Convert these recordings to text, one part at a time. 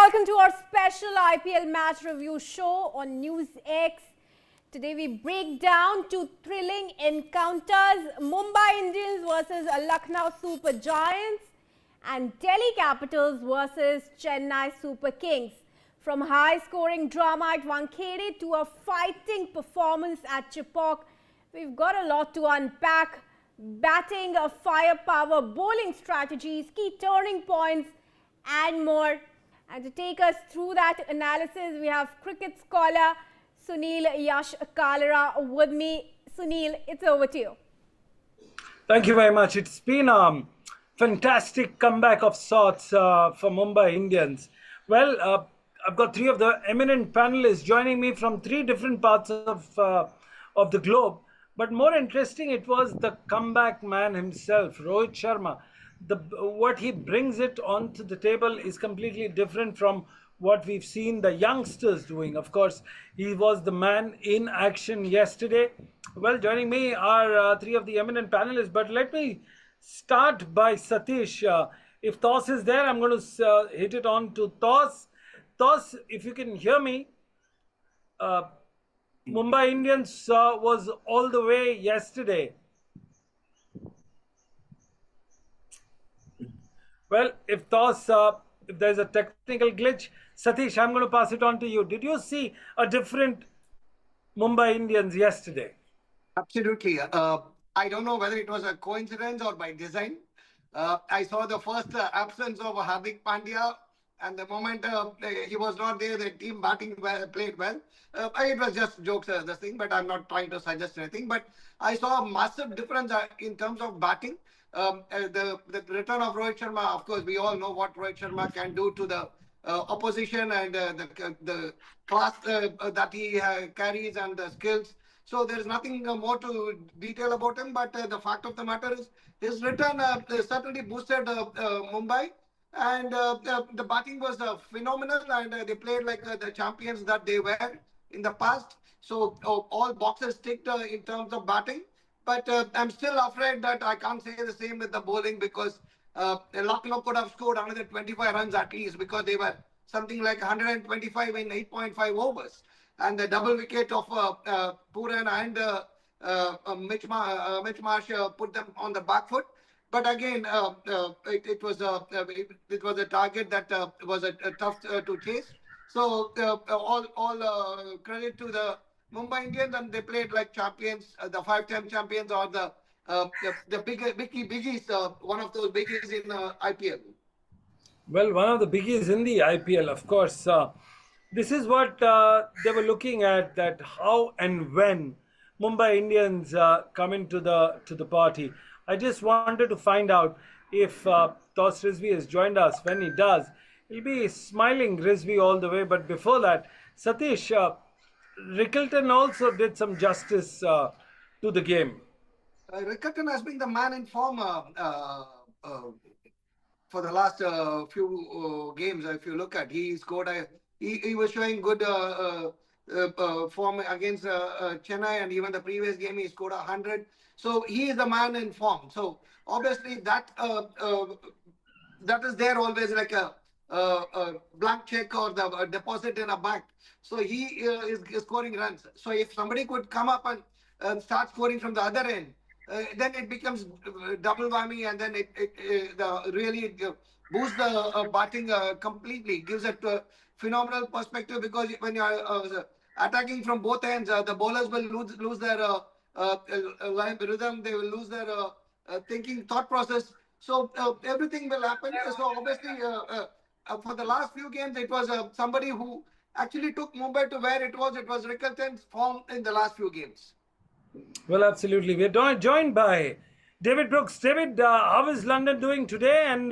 welcome to our special IPL match review show on NewsX. Today we break down two thrilling encounters: Mumbai Indians versus Lucknow Super Giants and Delhi Capitals versus Chennai Super Kings. From high-scoring drama at Wankhede to a fighting performance at Chepauk, we've got a lot to unpack. Batting, firepower, bowling strategies, key turning points and more. And to take us through that analysis, we have cricket scholar Sunil Yash Kalra with me. Sunil, it's over to you. Thank you very much. It's been a fantastic comeback of sorts for Mumbai Indians. Well, I've got three of the eminent panelists joining me from three different parts of the globe. But more interesting, it was the comeback man himself, Rohit Sharma. What he brings it onto the table is completely different from what we've seen the youngsters doing. Of course, he was the man in action yesterday. Well, joining me are three of the eminent panelists, but let me start by Satish. If Toss is there, I'm going to hit it on to Toss. Toss, if you can hear me, Mumbai Indians was all the way yesterday. Well, if there's a technical glitch, Satish, I'm going to pass it on to you. Did you see a different Mumbai Indians yesterday? Absolutely. I don't know whether it was a coincidence or by design. I saw the first absence of Hardik Pandya, and the moment he was not there, the team batting played well. It was just jokes, this thing, but I'm not trying to suggest anything. But I saw a massive difference in terms of batting. The return of Rohit Sharma, of course, we all know what Rohit Sharma can do to the opposition and the class that he carries and the skills. So there is nothing more to detail about him. But the fact of the matter is his return certainly boosted Mumbai. And the batting was phenomenal, and they played like the champions that they were in the past. So all boxes ticked in terms of batting. But I'm still afraid that I can't say the same with the bowling, because Lucknow could have scored another 25 runs at least, because they were something like 125 in 8.5 overs. And the double wicket of Puran and Mitch Marsh put them on the back foot. But again, it was a target that was tough to chase. So all credit to the Mumbai Indians, and they played like champions, the 5-time champions, or the biggies, one of those biggies in IPL. Well, one of the biggies in the IPL, of course. This is what they were looking at, that how and when Mumbai Indians come into the party. I just wanted to find out if Toss Rizvi has joined us. When he does, he'll be smiling Rizvi all the way. But before that, Satish, Rickelton also did some justice to the game. Rickelton has been the man in form for the last few games. If you look at, he scored he was showing good form against Chennai, and even the previous game he scored 100. So he is the man in form. So obviously that is there always like a blank check or the deposit in a bank. So he is scoring runs. So if somebody could come up and start scoring from the other end, then it becomes double whammy, and then it really boosts the batting completely. Gives it a phenomenal perspective, because when you are attacking from both ends, the bowlers will lose their line rhythm. They will lose their thinking thought process. So everything will happen. So obviously, for the last few games, it was somebody who actually took Mumbai to where it was. It was Rickelton's form in the last few games. Well, absolutely. We're joined by David Brooks. David, how is London doing today? And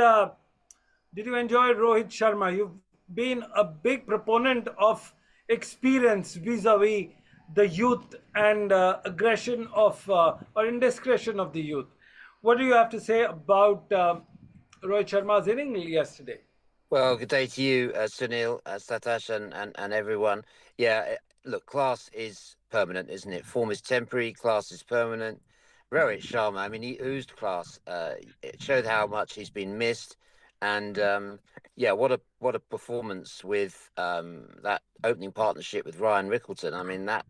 did you enjoy Rohit Sharma? You've been a big proponent of experience vis-a-vis the youth and aggression of or indiscretion of the youth. What do you have to say about Rohit Sharma's inning yesterday? Well, good day to you, Sunil, Satash, and everyone. Yeah, look, class is permanent, isn't it? Form is temporary, class is permanent. Rohit Sharma, I mean, he oozed class. It showed how much he's been missed, and yeah, what a performance with that opening partnership with Ryan Rickleton. I mean, that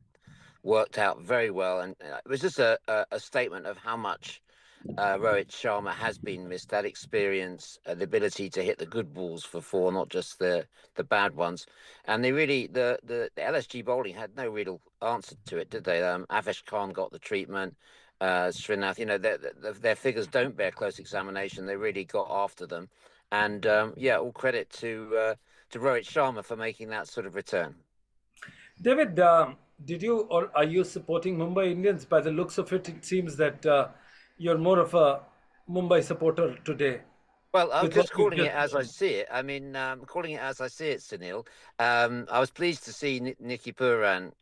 worked out very well, and it was just a statement of how much Rohit Sharma has been missed. That experience, the ability to hit the good balls for four, not just the bad ones. And they really the LSG bowling had no real answer to it, did they? Avesh Khan got the treatment. Srinath, their figures don't bear close examination. They really got after them, and yeah, all credit to Rohit Sharma for making that sort of return. David, did you or are you supporting Mumbai Indians? By the looks of it, it seems that you're more of a Mumbai supporter today. Well, I'm With what just you've calling it just as I see it. I mean, calling it as I see it, Sunil. I was pleased to see Nicky Puran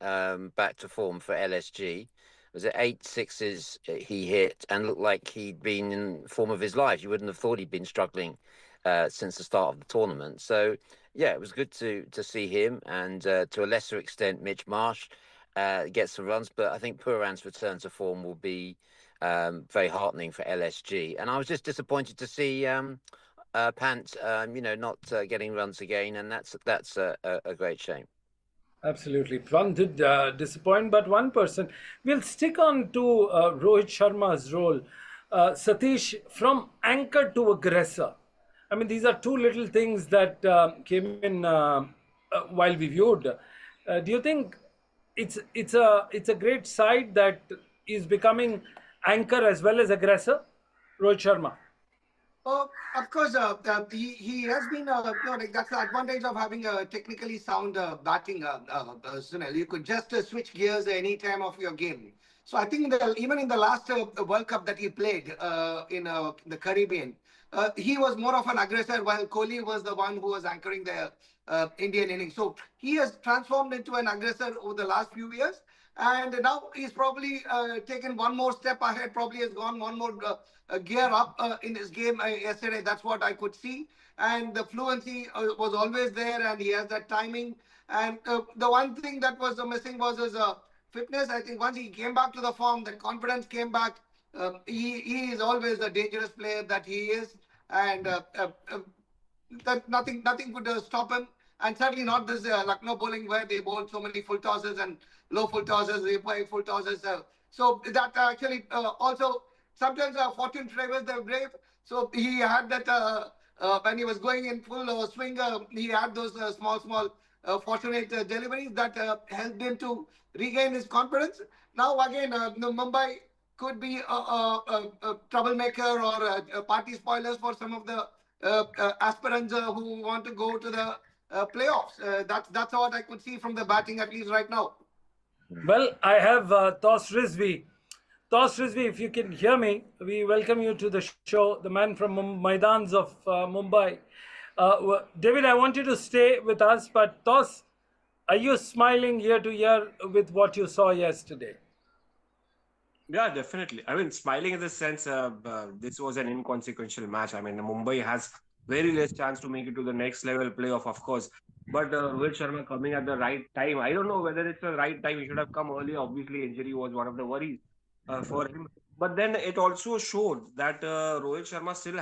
back to form for LSG. Was it 8 sixes he hit and looked like he'd been in form of his life? You wouldn't have thought he'd been struggling since the start of the tournament. So, yeah, it was good to see him and to a lesser extent Mitch Marsh get some runs. But I think Puran's return to form will be very heartening for LSG. And I was just disappointed to see Pant, not getting runs again, and that's a great shame. Absolutely. One did disappoint, but one person. We'll stick on to Rohit Sharma's role. Satish, from anchor to aggressor. I mean, these are two little things that came in while we viewed. Do you think it's a great side that is becoming anchor as well as aggressor? Rohit Sharma. Of course, he has been, like that's the advantage of having a technically sound batting, Sunil. You could just switch gears any time of your game. So I think that even in the last World Cup that he played in the Caribbean, he was more of an aggressor while Kohli was the one who was anchoring the Indian innings. So he has transformed into an aggressor over the last few years. And now he's probably taken one more step ahead, probably has gone one more gear up in his game yesterday. That's what I could see. And the fluency was always there, and he has that timing. And the one thing that was missing was his fitness. I think once he came back to the form, the confidence came back. He is always a dangerous player that he is. And that nothing could stop him. And certainly not this Lucknow bowling where they bowled so many full tosses and low full tosses, they play full tosses. So that actually also sometimes fortune favors the brave. So he had that when he was going in full swing, he had those small fortunate deliveries that helped him to regain his confidence. Now again, Mumbai could be a troublemaker or party spoilers for some of the aspirants who want to go to the playoffs. That's what I could see from the batting, at least right now. Well, I have Tos Rizvi. Tos Rizvi, if you can hear me, we welcome you to the show, the man from Maidans of Mumbai. David, I want you to stay with us, but Tos, are you smiling ear to ear with what you saw yesterday? Yeah, definitely. I mean, smiling in the sense this was an inconsequential match. I mean, Mumbai has very less chance to make it to the next level playoff, of course. But Rohit Sharma coming at the right time. I don't know whether it's the right time. He should have come earlier. Obviously, injury was one of the worries for him. But then it also showed that Rohit Sharma still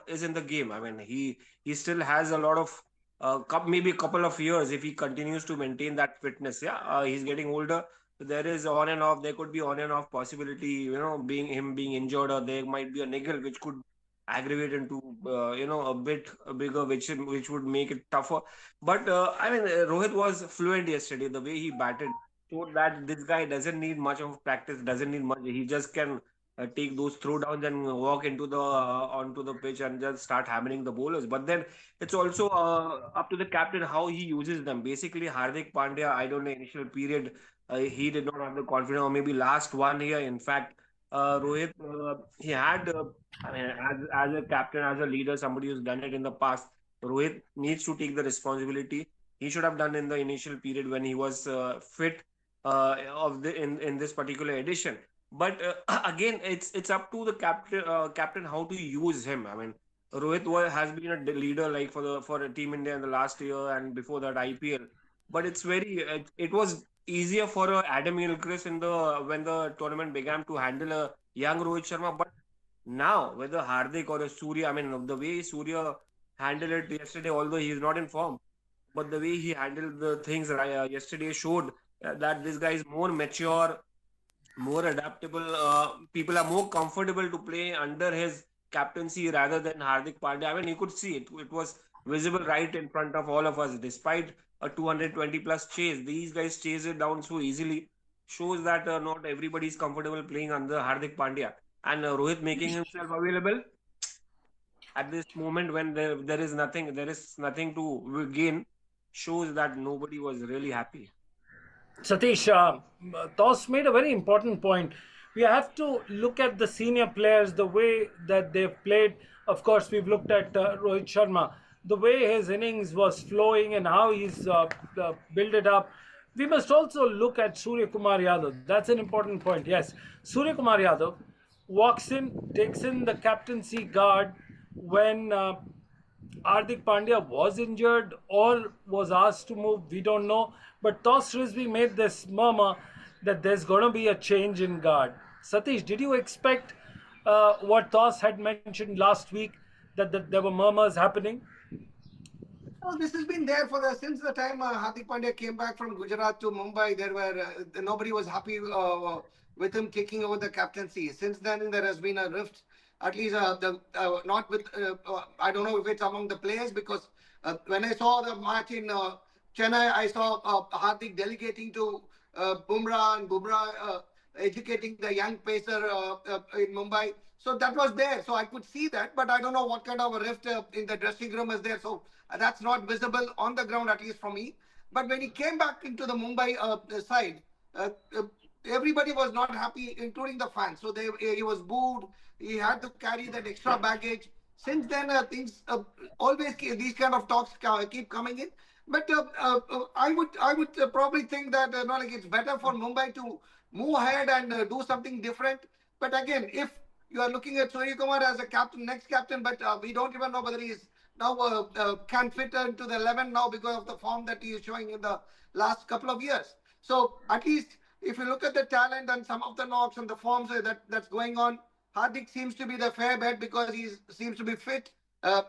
is in the game. I mean, he still has a lot of maybe a couple of years if he continues to maintain that fitness. Yeah, he's getting older. There is on and off. There could be on and off possibility. Being injured, or there might be a niggle which could aggravate into a bit bigger, which would make it tougher. But I mean, Rohit was fluent yesterday. The way he batted showed that this guy doesn't need much of practice. Doesn't need much. He just can take those throwdowns and walk into the onto the pitch and just start hammering the bowlers. But then it's also up to the captain how he uses them. Basically, Hardik Pandya, I don't know, initial period, he did not have the confidence, or maybe last 1 year. In fact, Rohit, he had, I mean, as a captain, as a leader, somebody who's done it in the past. Rohit needs to take the responsibility. He should have done in the initial period when he was fit in this particular edition. But again, it's up to the captain how to use him. I mean, has been a leader like for Team India in the last year and before that IPL. But it was easier for Adam Gilchrist when the tournament began to handle a young Rohit Sharma. But now whether Hardik or a Surya, I mean the way Surya handled it yesterday, although he is not in form. But the way he handled the things yesterday showed that this guy is more mature, more adaptable. People are more comfortable to play under his captaincy rather than Hardik Pandya. I mean, you could see it. It was visible right in front of all of us. Despite a 220 plus chase, these guys chase it down so easily. Shows that not everybody is comfortable playing under Hardik Pandya. And Rohit making himself available at this moment when there is nothing to gain, shows that nobody was really happy. Satish, Toss made a very important point. We have to look at the senior players, the way that they've played. Of course, we've looked at Rohit Sharma, the way his innings was flowing and how he's built it up. We must also look at Surya Kumar Yadav. That's an important point. Yes, Surya Kumar Yadav walks in, takes in the captaincy guard when Hardik Pandya was injured or was asked to move, we don't know. But Toss Frisbee made this murmur that there's going to be a change in guard. Satish, did you expect what Toss had mentioned last week, that there were murmurs happening? Oh, this has been there for since the time Hardik Pandya came back from Gujarat to Mumbai. There were nobody was happy with him taking over the captaincy. Since then, there has been a rift. At least not with I don't know if it's among the players, because when I saw the match in Chennai, I saw Hardik delegating to Bumrah, and Bumrah educating the young pacer in Mumbai. So that was there. So I could see that, but I don't know what kind of a rift in the dressing room is there. So that's not visible on the ground, at least for me. But when he came back into the Mumbai side, uh, uh, everybody was not happy, including the fans. So he was booed. He had to carry that extra baggage. Since then, things always these kind of talks keep coming in. But I would probably think that no, like it's better for Mumbai to move ahead and do something different. But again, if you are looking at Surya Kumar as a captain, next captain, but we don't even know whether he is now can fit into the 11 now because of the form that he is showing in the last couple of years. So at least if you look at the talent and some of the knocks and the forms that's going on, Hardik seems to be the fair bet because he seems to be fit.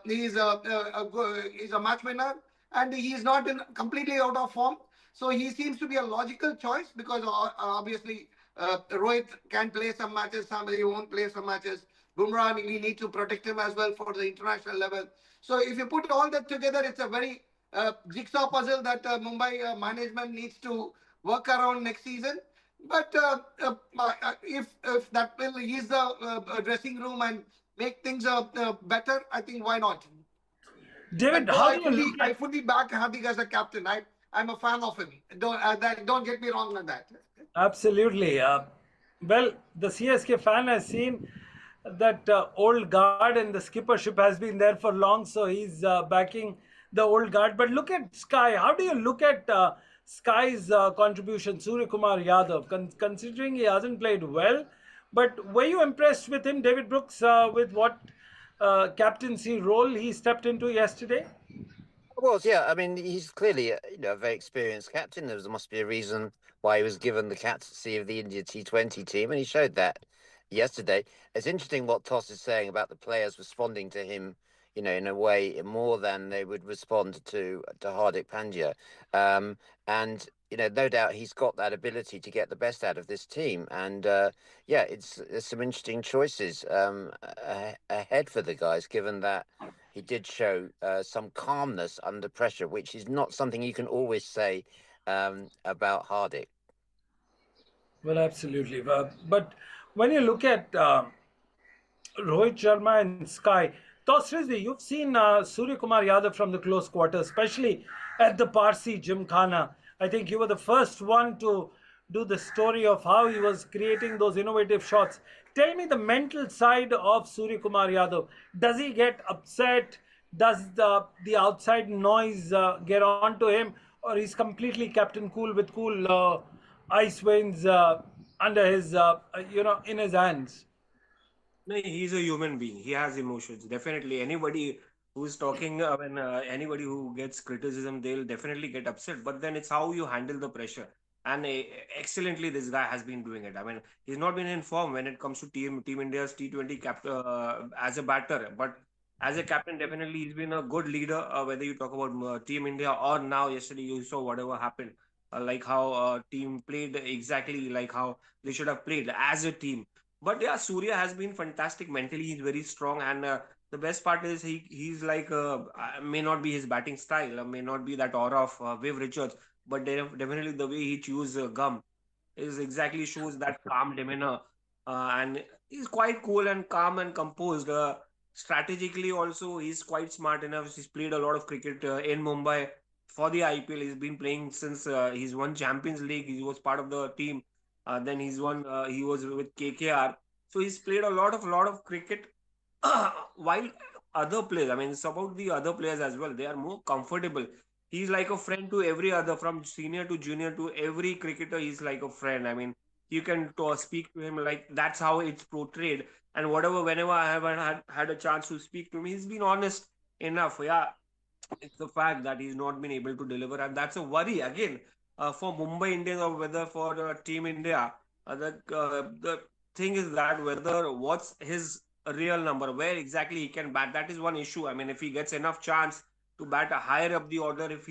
He's a match winner, and he's not completely out of form. So he seems to be a logical choice because obviously Rohit can play some matches, some he won't play some matches. Bumrah, we need to protect him as well for the international level. So if you put all that together, it's a very jigsaw puzzle that Mumbai management needs to work around next season. But if that will ease the dressing room and make things better, I think why not? But David, though how do you look I at fully back Hardik as a captain. I'm a fan of him. Don't get me wrong on that. Absolutely. Well, the CSK fan has seen that old guard, and the skippership has been there for long, so he's backing the old guard. But look at Sky. How do you look at Sky's contribution, Surya Kumar Yadav, considering he hasn't played well? But were you impressed with him, David Brooks, with what captaincy role he stepped into yesterday? Was, yeah. I mean, he's clearly a very experienced captain. There must be a reason why he was given the captaincy of the India T20 team, and he showed that yesterday. It's interesting what Toss is saying about the players responding to him, in a way more than they would respond to Hardik Pandya. And no doubt he's got that ability to get the best out of this team. And yeah, there's some interesting choices ahead for the guys, given that he did show some calmness under pressure, which is not something you can always say about Hardik. Well, absolutely. But when you look at Rohit Sharma and Sky, Toss Rizvi, you've seen Surya Kumar Yadav from the close quarters, especially at the Parsi Gymkhana. I think you were the first one to do the story of how he was creating those innovative shots. Tell me the mental side of Surya Kumar Yadav. Does he get upset? Does the outside noise get on to him? Or he's completely Captain Cool with cool ice veins under his, in his hands? No, he's a human being. He has emotions. Definitely, anybody who's talking, when anybody who gets criticism, they'll definitely get upset. But then it's how you handle the pressure. And excellently, this guy has been doing it. I mean, he's not been in form when it comes to Team India's T20 as a batter, but as a captain, definitely he's been a good leader. Whether you talk about Team India or now, yesterday you saw whatever happened, like how team played exactly like how they should have played as a team. But yeah, Surya has been fantastic mentally. He's very strong, and the best part is he's like may not be his batting style, may not be that aura of Viv Richards, but definitely the way he chews gum is exactly shows that calm demeanor, and he's quite cool and calm and composed. Strategically, also, he's quite smart enough. He's played a lot of cricket in Mumbai for the IPL. He's been playing since he's won Champions League. He was part of the team. Then he's won. He was with KKR. So he's played a lot of cricket. While other players, I mean, it's about the other players as well. They are more comfortable. He's like a friend to every other, from senior to junior to every cricketer. He's like a friend. I mean, you can speak to him like that's how it's portrayed. And whatever, whenever I have had a chance to speak to him, he's been honest enough. Yeah, it's the fact that he's not been able to deliver, and that's a worry again for Mumbai Indians or whether for Team India. The thing is that whether what's his real number, where exactly he can bat, that is one issue. I mean, if he gets enough chance to bat a higher up the order, if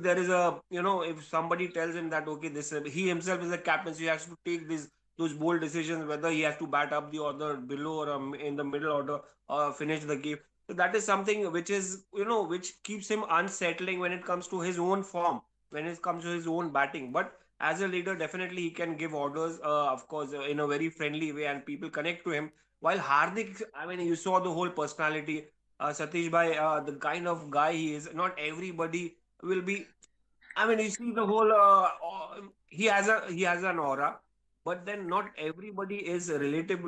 there is a if somebody tells him that okay, this he himself is a captain, so he has to take those bold decisions whether he has to bat up the order below or in the middle order or finish the game. So that is something which is, which keeps him unsettling when it comes to his own form, when it comes to his own batting. But as a leader, definitely he can give orders, of course, in a very friendly way, and people connect to him. While Hardik, I mean, you saw the whole personality, Satish Bhai, the kind of guy he is. Not everybody will be. I mean, you see the whole. He has an aura, but then not everybody is related,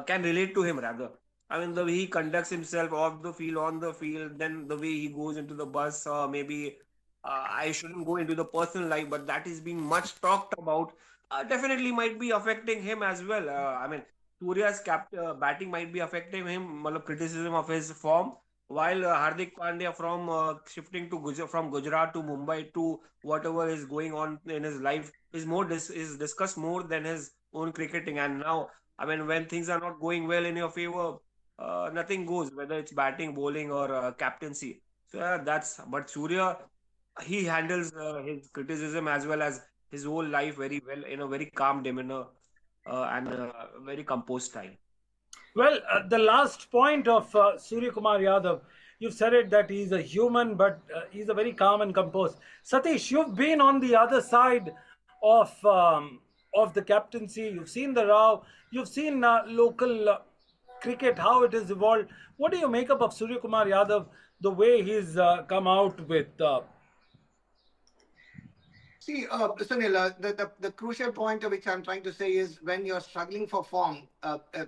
can relate to him rather. I mean, the way he conducts himself off the field, on the field, then the way he goes into the bus, maybe I shouldn't go into the personal life, but that is being much talked about. Definitely might be affecting him as well. I mean, Surya's batting might be affecting him, criticism of his form, while Hardik Pandya from shifting to from Gujarat to Mumbai to whatever is going on in his life is is discussed more than his own cricketing. And now, I mean, when things are not going well in your favor, nothing goes, whether it's batting, bowling, or captaincy. So that's. But Surya, he handles his criticism as well as his whole life very well in a very calm demeanor and very composed style. Well, the last point of Surya Kumar Yadav, you've said it that he's a human, but he's a very calm and composed. Satish, you've been on the other side of the captaincy. You've seen the row. You've seen local cricket, how it has evolved. What do you make up of Surya Kumar Yadav, the way he's come out with? See, Sunil, the crucial point which I'm trying to say is when you're struggling for form,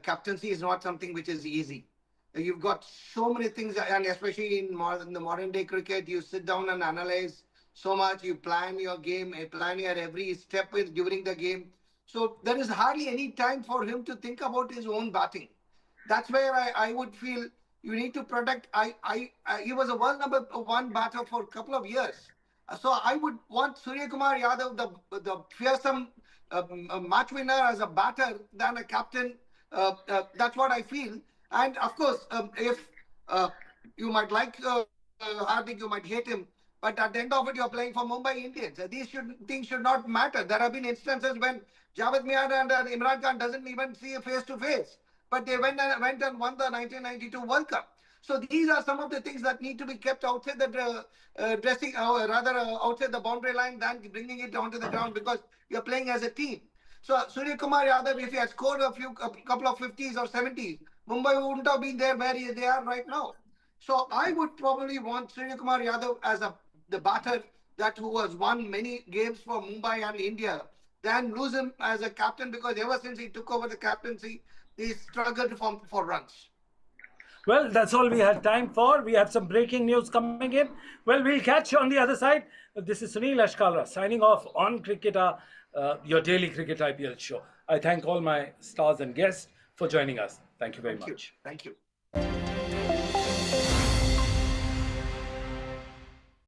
captaincy is not something which is easy. You've got so many things, and especially in the modern day cricket, you sit down and analyze so much. You plan your game, plan your every step during the game. So there is hardly any time for him to think about his own batting. That's where I would feel you need to protect. He was a world number one batter for a couple of years. So I would want Surya Kumar Yadav, the fearsome match winner as a batter than a captain. That's what I feel. And of course, if you might like Hardik, you might hate him. But at the end of it, you're playing for Mumbai Indians. These things should not matter. There have been instances when Javed Mian and Imran Khan doesn't even see a face to face, but they went and won the 1992 World Cup. So these are some of the things that need to be kept outside the outside the boundary line than bringing it onto the ground, because you're playing as a team. So Surya Kumar Yadav, if he had scored a couple of 50s or 70s, Mumbai wouldn't have been there where they are right now. So I would probably want Surya Kumar Yadav as the batter who has won many games for Mumbai and India, than lose him as a captain, because ever since he took over the captaincy, he struggled for runs. Well, that's all we had time for. We have some breaking news coming in. Well, we'll catch you on the other side. This is Sunil Yash Kalra signing off on Cricketer, your daily cricket IPL show. I thank all my stars and guests for joining us. Thank you very much. Thank you.